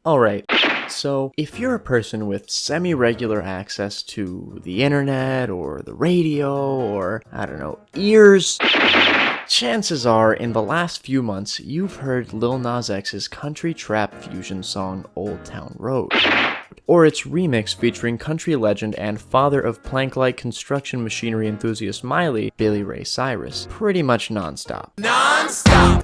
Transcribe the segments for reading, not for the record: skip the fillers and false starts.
Alright, so if you're a person with semi-regular access to the internet or the radio or, I don't know, ears, chances are in the last few months you've heard Lil Nas X's country trap fusion song Old Town Road, or its remix featuring country legend and father of plank-like construction machinery enthusiast Miley, Billy Ray Cyrus, pretty much non-stop.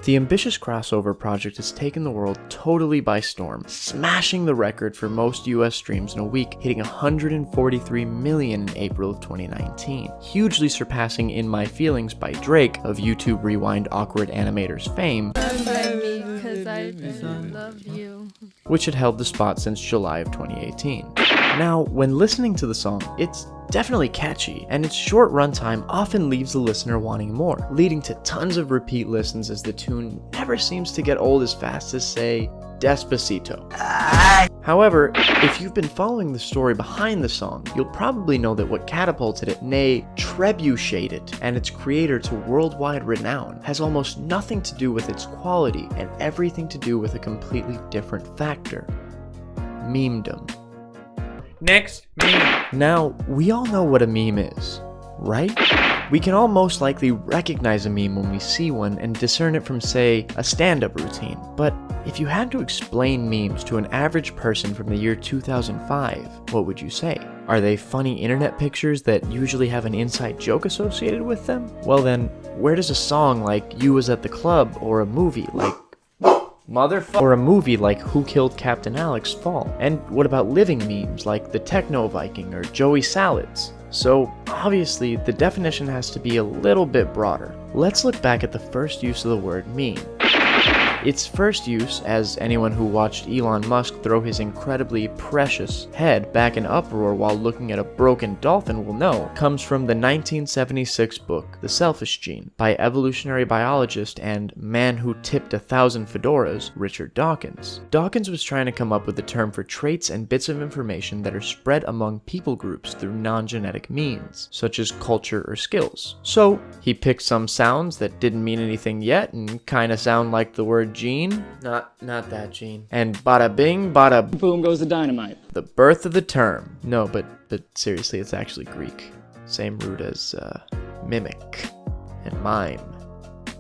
The ambitious crossover project has taken the world totally by storm, smashing the record for most US streams in a week, hitting 143 million in April of 2019, hugely surpassing In My Feelings by Drake of YouTube Rewind Awkward Animators fame, Because I love you. which had held the spot since July of 2018. Now, when listening to the song, it's definitely catchy, and its short runtime often leaves the listener wanting more, leading to tons of repeat listens as the tune never seems to get old as fast as, say, Despacito. However, if you've been following the story behind the song, you'll probably know that what catapulted it, nay, trebucheted it, and its creator to worldwide renown, has almost nothing to do with its quality and everything to do with a completely different factor: memedom. Next meme. Now, we all know what a meme is, right? We can all most likely recognize a meme when we see one and discern it from, say, a stand-up routine. But if you had to explain memes to an average person from the year 2005, what would you say? Are they funny internet pictures that usually have an inside joke associated with them? Well then, where does a song like You Was at the Club or a movie like or a movie like Who Killed Captain Alex fall? And what about living memes like the Techno Viking or Joey Salads? So obviously the definition has to be a little bit broader. Let's look back at the first use of the word meme. Its first use, as anyone who watched Elon Musk throw his incredibly precious head back in uproar while looking at a broken dolphin will know, comes from the 1976 book The Selfish Gene by evolutionary biologist and man who tipped 1,000 fedoras, Richard Dawkins. Dawkins was trying to come up with a term for traits and bits of information that are spread among people groups through non-genetic means, such as culture or skills. So he picked some sounds that didn't mean anything yet and kinda sound like the word gene, not that gene, and bada bing, bada Boom goes the dynamite. the birth of the term. No, but seriously, it's actually Greek. Same root as mimic and mime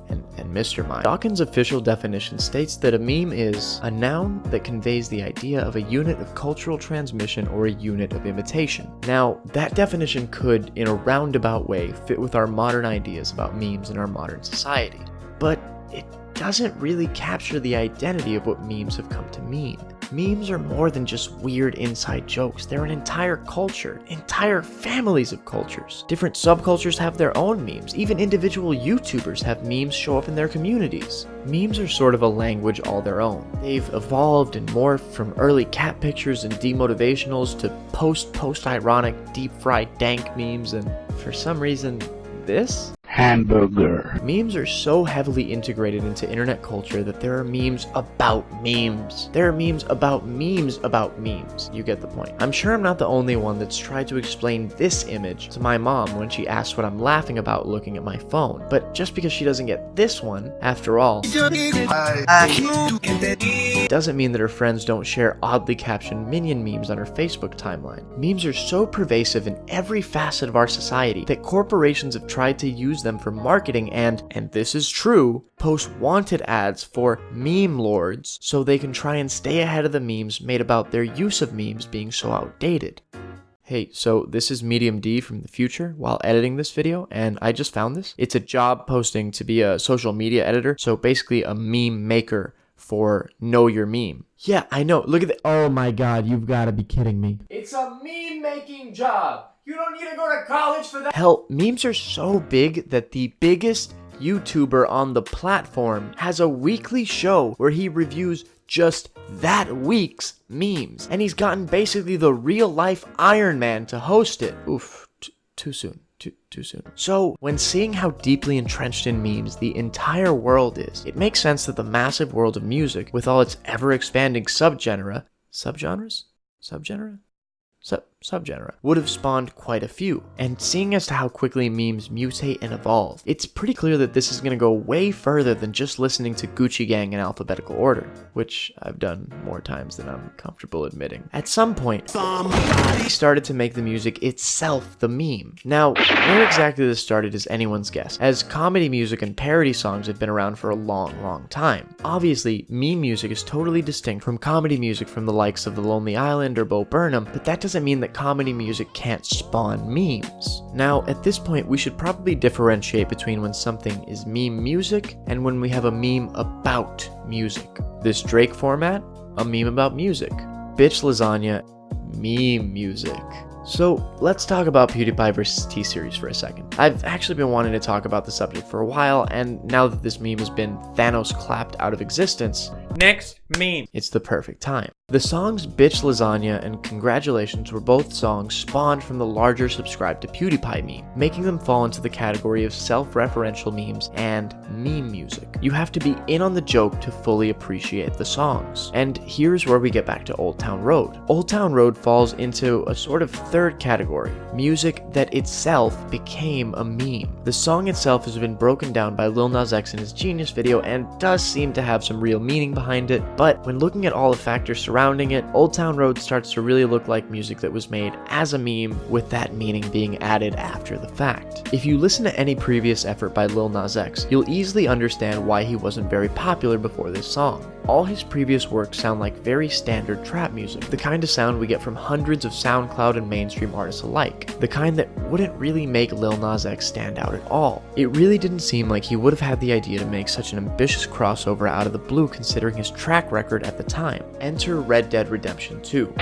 and Mr. Mime. Dawkins' official definition states that a meme is a noun that conveys the idea of a unit of cultural transmission or a unit of imitation. Now, that definition could, in a roundabout way, fit with our modern ideas about memes in our modern society, but it doesn't really capture the identity of what memes have come to mean. Memes are more than just weird inside jokes. They're an entire culture, entire families of cultures. Different subcultures have their own memes. Even individual YouTubers have memes show up in their communities. Memes are sort of a language all their own. They've evolved and morphed from early cat pictures and demotivationals to post-ironic, deep-fried dank memes, and for some reason, this? Hamburger. Memes are so heavily integrated into internet culture that there are memes about memes. There are memes about memes about memes. You get the point. I'm sure I'm not the only one that's tried to explain this image to my mom when she asks what I'm laughing about looking at my phone. But just because she doesn't get this one, after all, doesn't mean that her friends don't share oddly captioned minion memes on her Facebook timeline. Memes are so pervasive in every facet of our society that corporations have tried to use them for marketing and this is true, post wanted ads for meme lords so they can try and stay ahead of the memes made about their use of memes being so outdated. Hey, so this is Medium D from the future while editing this video, and I just found this. It's a job posting to be a social media editor, so basically a meme maker for Know Your Meme. Yeah, I know. Look at that. Oh my god, you've got to be kidding me. It's a meme making job. You don't need to go to college for that. Hell, memes are so big that the biggest YouTuber on the platform has a weekly show where he reviews just that week's memes. And he's gotten basically the real-life Iron Man to host it. Oof, too soon. Too soon. So, when seeing how deeply entrenched in memes the entire world is, it makes sense that the massive world of music, with all its ever-expanding subgenres? subgenre, would have spawned quite a few. And seeing as to how quickly memes mutate and evolve, it's pretty clear that this is going to go way further than just listening to Gucci Gang in alphabetical order, which I've done more times than I'm comfortable admitting. At some point, somebody started to make the music itself the meme. Now, where exactly this started is anyone's guess, as comedy music and parody songs have been around for a long time. Obviously, meme music is totally distinct from comedy music from the likes of The Lonely Island or Bo Burnham, but that doesn't mean that comedy music can't spawn memes. Now, at this point, we should probably differentiate between when something is meme music and when we have a meme about music. This Drake format, a meme about music. Bitch lasagna, meme music. So let's talk about PewDiePie vs. T-Series for a second. I've actually been wanting to talk about the subject for a while, and now that this meme has been Thanos clapped out of existence, Next meme. it's the perfect time. The songs Bitch Lasagna and Congratulations were both songs spawned from the larger Subscribe to PewDiePie meme, making them fall into the category of self-referential memes and meme music. You have to be in on the joke to fully appreciate the songs. And here's where we get back to Old Town Road. Old Town Road falls into a sort of third category, music that itself became a meme. The song itself has been broken down by Lil Nas X in his Genius video and does seem to have some real meaning behind it, but when looking at all the factors surrounding it, Old Town Road starts to really look like music that was made as a meme with that meaning being added after the fact. If you listen to any previous effort by Lil Nas X, you'll easily understand why he wasn't very popular before this song. All his previous works sound like very standard trap music, the kind of sound we get from hundreds of SoundCloud and mainstream artists alike, the kind that wouldn't really make Lil Nas X stand out at all. It really didn't seem like he would have had the idea to make such an ambitious crossover out of the blue considering his track record at the time. Enter Red Dead Redemption 2.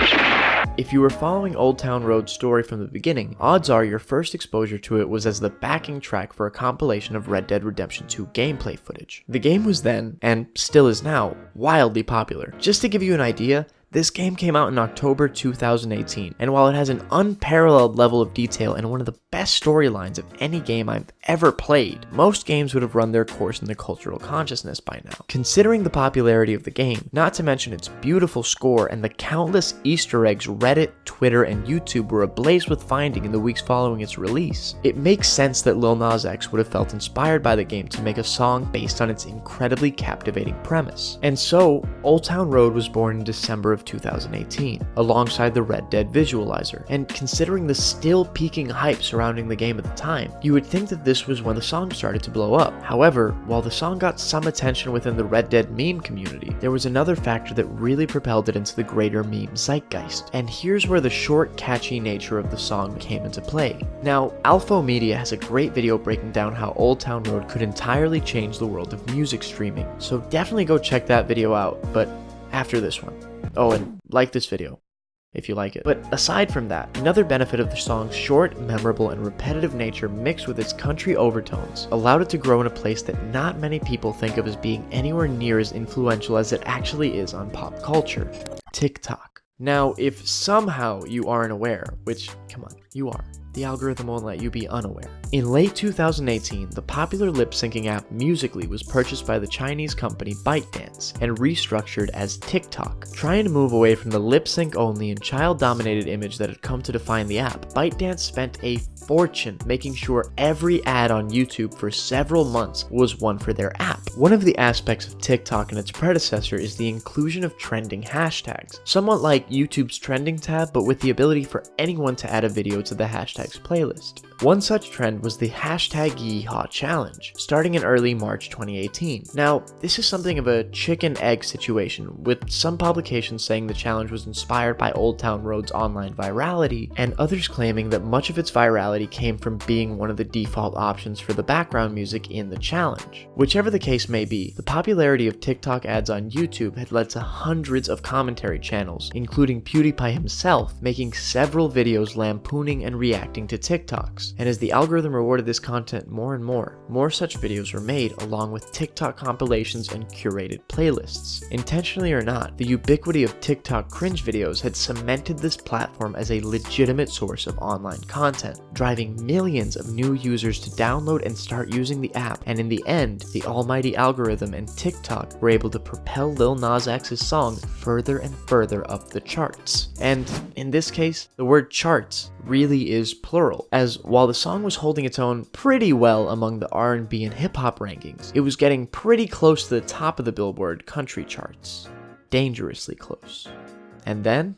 If you were following Old Town Road's story from the beginning, odds are your first exposure to it was as the backing track for a compilation of Red Dead Redemption 2 gameplay footage. The game was then, and still is now, wildly popular. Just to give you an idea, this game came out in October 2018, and while it has an unparalleled level of detail and one of the best storylines of any game I've ever played, most games would have run their course in the cultural consciousness by now. Considering the popularity of the game, not to mention its beautiful score and the countless Easter eggs Reddit, Twitter, and YouTube were ablaze with finding in the weeks following its release, it makes sense that Lil Nas X would have felt inspired by the game to make a song based on its incredibly captivating premise. And so, Old Town Road was born in December of 2018, alongside the Red Dead visualizer, and considering the still peaking hype surrounding the game at the time, you would think that this was when the song started to blow up. However, while the song got some attention within the Red Dead meme community, there was another factor that really propelled it into the greater meme zeitgeist, and here's where the short, catchy nature of the song came into play. Now, Alpha Media has a great video breaking down how Old Town Road could entirely change the world of music streaming, so definitely go check that video out, but after this one. Oh, and like this video, if you like it. But aside from that, another benefit of the song's short, memorable, and repetitive nature mixed with its country overtones allowed it to grow in a place that not many people think of as being anywhere near as influential as it actually is on pop culture: TikTok. Now, if somehow you aren't aware, which, come on, you are, the algorithm won't let you be unaware. In late 2018, the popular lip-syncing app Musical.ly was purchased by the Chinese company ByteDance and restructured as TikTok. Trying to move away from the lip-sync only and child-dominated image that had come to define the app, ByteDance spent a fortune making sure every ad on YouTube for several months was one for their app. One of the aspects of TikTok and its predecessor is the inclusion of trending hashtags, somewhat like YouTube's trending tab, but with the ability for anyone to add a video to the hashtags playlist. One such trend was the hashtag Yeehaw challenge, starting in early March 2018. Now, this is something of a chicken-egg situation, with some publications saying the challenge was inspired by Old Town Road's online virality, and others claiming that much of its virality came from being one of the default options for the background music in the challenge. Whichever the case may be, the popularity of TikTok ads on YouTube had led to hundreds of commentary channels, including PewDiePie himself, making several videos lampooning and reacting to TikToks. likes. And as the algorithm rewarded this content more and more such videos were made, along with TikTok compilations and curated playlists. Intentionally or not, the ubiquity of TikTok cringe videos had cemented this platform as a legitimate source of online content, driving millions of new users to download and start using the app, and in the end, the almighty algorithm and TikTok were able to propel Lil Nas X's song further and further up the charts. And in this case, the word charts really is plural, as while the song was holding its own pretty well among the R&B and hip-hop rankings, it was getting pretty close to the top of the Billboard country charts. Dangerously close. And then,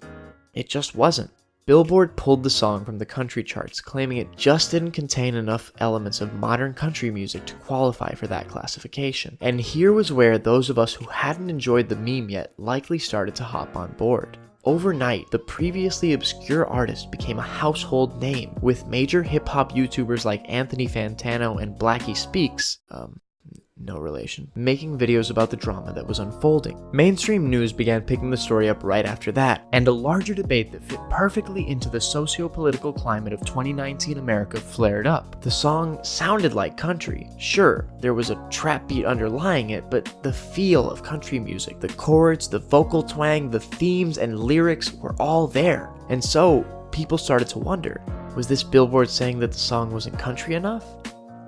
it just wasn't. Billboard pulled the song from the country charts, claiming it just didn't contain enough elements of modern country music to qualify for that classification. And here was where those of us who hadn't enjoyed the meme yet likely started to hop on board. Overnight, the previously obscure artist became a household name, with major hip-hop YouTubers like Anthony Fantano and Blackie Speaks, no relation, making videos about the drama that was unfolding. Mainstream news began picking the story up right after that, and a larger debate that fit perfectly into the socio-political climate of 2019 America flared up. The song sounded like country. Sure, there was a trap beat underlying it, but the feel of country music, the chords, the vocal twang, the themes and lyrics were all there. And so, people started to wonder, was this Billboard saying that the song wasn't country enough?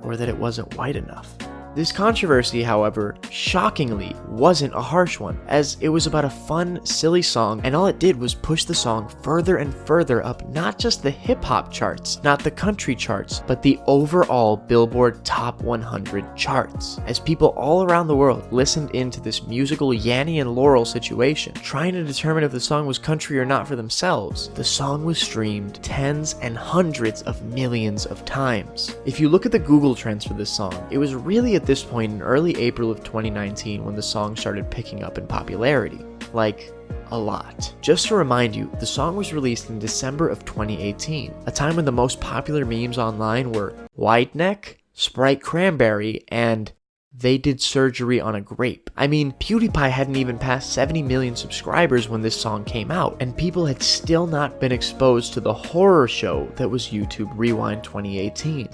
Or that it wasn't white enough? This controversy, however, shockingly wasn't a harsh one, as it was about a fun, silly song, and all it did was push the song further and further up not just the hip-hop charts, not the country charts, but the overall Billboard Top 100 charts, as people all around the world listened into this musical Yanny and Laurel situation, trying to determine if the song was country or not for themselves. The song was streamed tens and hundreds of millions of times. If you look at the Google trends for this song, it was really at this point in early April of 2019 when the song started picking up in popularity. Like, a lot. Just to remind you, the song was released in December of 2018, a time when the most popular memes online were White Neck, Sprite Cranberry, and they did surgery on a grape. I mean, PewDiePie hadn't even passed 70 million subscribers when this song came out, and people had still not been exposed to the horror show that was YouTube Rewind 2018.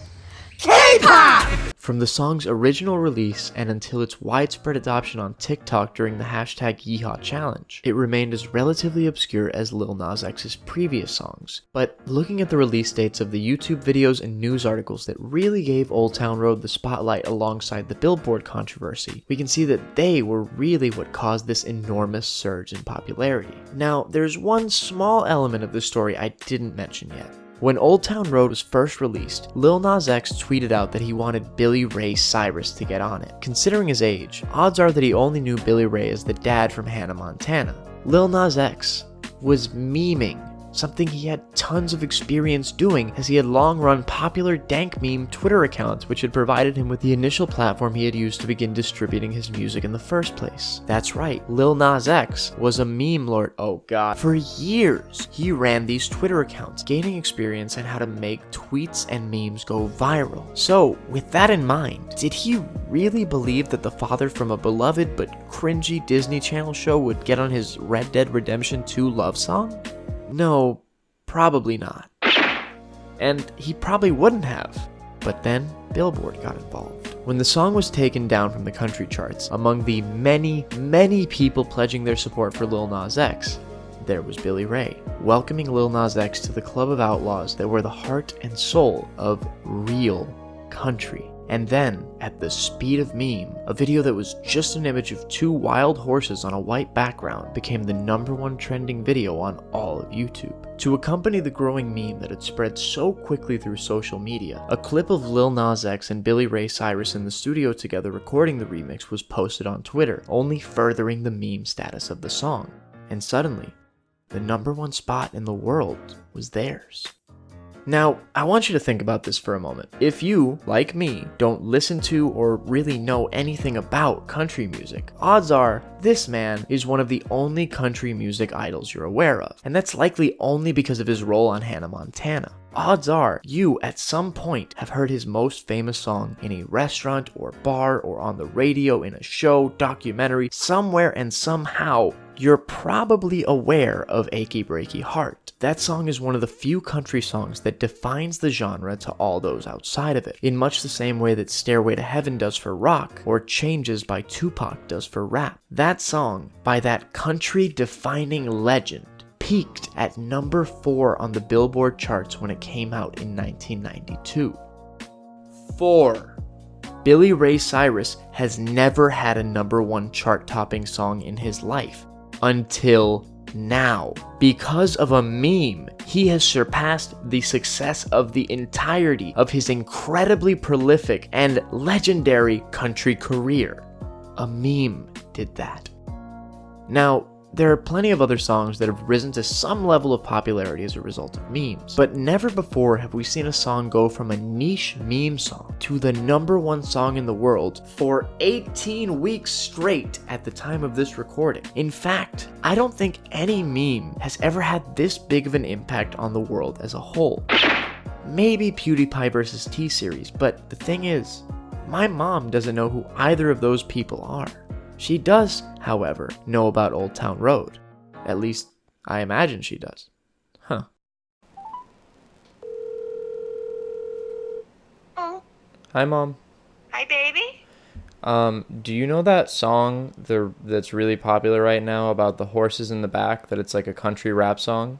K-pop! From the song's original release and until its widespread adoption on TikTok during the hashtag Yeehaw challenge, it remained as relatively obscure as Lil Nas X's previous songs. But looking at the release dates of the YouTube videos and news articles that really gave Old Town Road the spotlight alongside the Billboard controversy, we can see that they were really what caused this enormous surge in popularity. Now, there's one small element of the story I didn't mention yet. When Old Town Road was first released, Lil Nas X tweeted out that he wanted Billy Ray Cyrus to get on it. Considering his age, odds are that he only knew Billy Ray as the dad from Hannah Montana. Lil Nas X was memeing, something he had tons of experience doing as he had long run popular dank meme Twitter accounts which had provided him with the initial platform he had used to begin distributing his music in the first place. That's right, Lil Nas X was a meme lord, oh god. For years, he ran these Twitter accounts, gaining experience in how to make tweets and memes go viral. So, with that in mind, did he really believe that the father from a beloved but cringy Disney Channel show would get on his Red Dead Redemption 2 love song? No, probably not. And he probably wouldn't have. But then, Billboard got involved. When the song was taken down from the country charts, among the many, many people pledging their support for Lil Nas X, there was Billy Ray, welcoming Lil Nas X to the club of outlaws that were the heart and soul of real country. And then, at the speed of meme, a video that was just an image of two wild horses on a white background became the #1 trending video on all of YouTube. To accompany the growing meme that had spread so quickly through social media, a clip of Lil Nas X and Billy Ray Cyrus in the studio together recording the remix was posted on Twitter, only furthering the meme status of the song. And suddenly, the #1 spot in the world was theirs. Now, I want you to think about this for a moment. If you, like me, don't listen to or really know anything about country music, odds are this man is one of the only country music idols you're aware of, and that's likely only because of his role on Hannah Montana. Odds are you, at some point, have heard his most famous song in a restaurant or bar or on the radio, in a show, documentary, somewhere and somehow, you're probably aware of Achy Breaky Heart. that song is one of the few country songs that defines the genre to all those outside of it, in much the same way that Stairway to Heaven does for rock, or Changes by Tupac does for rap. That song, by that country-defining legend, peaked at number 4 on the Billboard charts when it came out in 1992. 4. Billy Ray Cyrus has never had a number 1 chart-topping song in his life. Until now. Because of a meme, he has surpassed the success of the entirety of his incredibly prolific and legendary country career. A meme did that. Now, there are plenty of other songs that have risen to some level of popularity as a result of memes, but never before have we seen a song go from a niche meme song to the number 1 song in the world for 18 weeks straight at the time of this recording. In fact, I don't think any meme has ever had this big of an impact on the world as a whole. Maybe PewDiePie vs. T-Series, but the thing is, my mom doesn't know who either of those people are. She does, however, know about Old Town Road. At least, I imagine she does. Huh. Oh. Hi, Mom. Hi, baby. Do you know that song that's really popular right now about the horses in the back, that it's like a country rap song?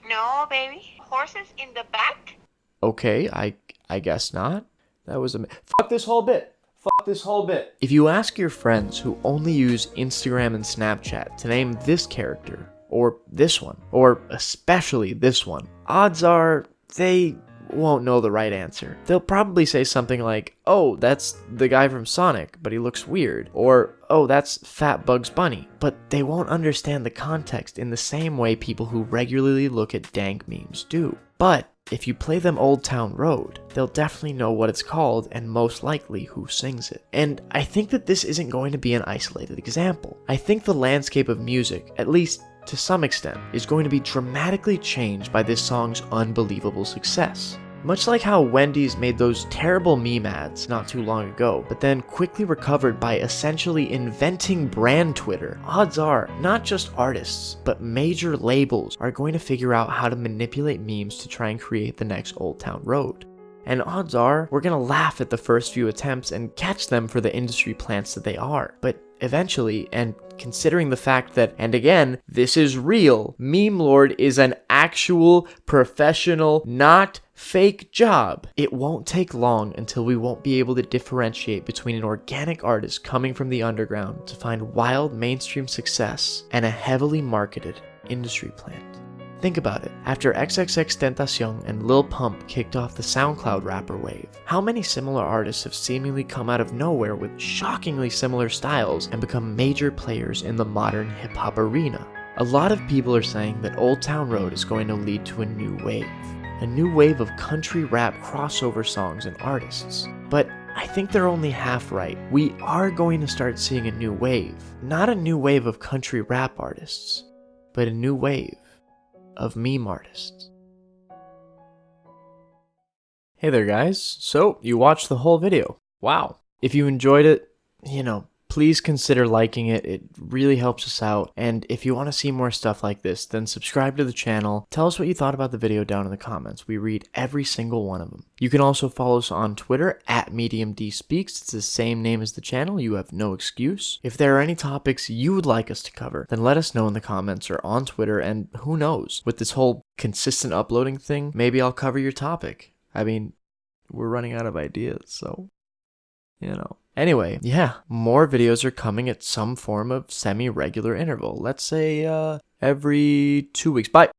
No, baby. Horses in the back? Okay, I guess not. That was fuck this whole bit. Fuck this whole bit. If you ask your friends who only use Instagram and Snapchat to name this character, or this one, or especially this one, odds are they won't know the right answer. They'll probably say something like, oh, that's the guy from Sonic, but he looks weird. Or, oh, that's Fat Bugs Bunny. But they won't understand the context in the same way people who regularly look at dank memes do. But if you play them Old Town Road, they'll definitely know what it's called and most likely who sings it. And I think that this isn't going to be an isolated example. I think the landscape of music, at least to some extent, is going to be dramatically changed by this song's unbelievable success. Much like how Wendy's made those terrible meme ads not too long ago, but then quickly recovered by essentially inventing brand Twitter, odds are not just artists, but major labels are going to figure out how to manipulate memes to try and create the next Old Town Road. And odds are we're gonna laugh at the first few attempts and catch them for the industry plants that they are. But eventually, and considering the fact that, and again, this is real, Meme Lord is an actual professional, not fake job, it won't take long until we won't be able to differentiate between an organic artist coming from the underground to find wild mainstream success and a heavily marketed industry plant. Think about it. After XXXTentacion and Lil Pump kicked off the SoundCloud rapper wave, how many similar artists have seemingly come out of nowhere with shockingly similar styles and become major players in the modern hip-hop arena? A lot of people are saying that Old Town Road is going to lead to a new wave of country rap crossover songs and artists. But I think they're only half right. We are going to start seeing a new wave. Not a new wave of country rap artists, but a new wave of meme artists. Hey there guys, so you watched the whole video. Wow. If you enjoyed it, please consider liking it. It really helps us out. And if you want to see more stuff like this, then subscribe to the channel. Tell us what you thought about the video down in the comments. We read every single one of them. You can also follow us on Twitter at MediumDSpeaks. It's the same name as the channel. You have no excuse. If there are any topics you would like us to cover, then let us know in the comments or on Twitter. And who knows, with this whole consistent uploading thing, maybe I'll cover your topic. I mean, we're running out of ideas, so, Anyway, yeah, more videos are coming at some form of semi-regular interval. Let's say, every 2 weeks. Bye!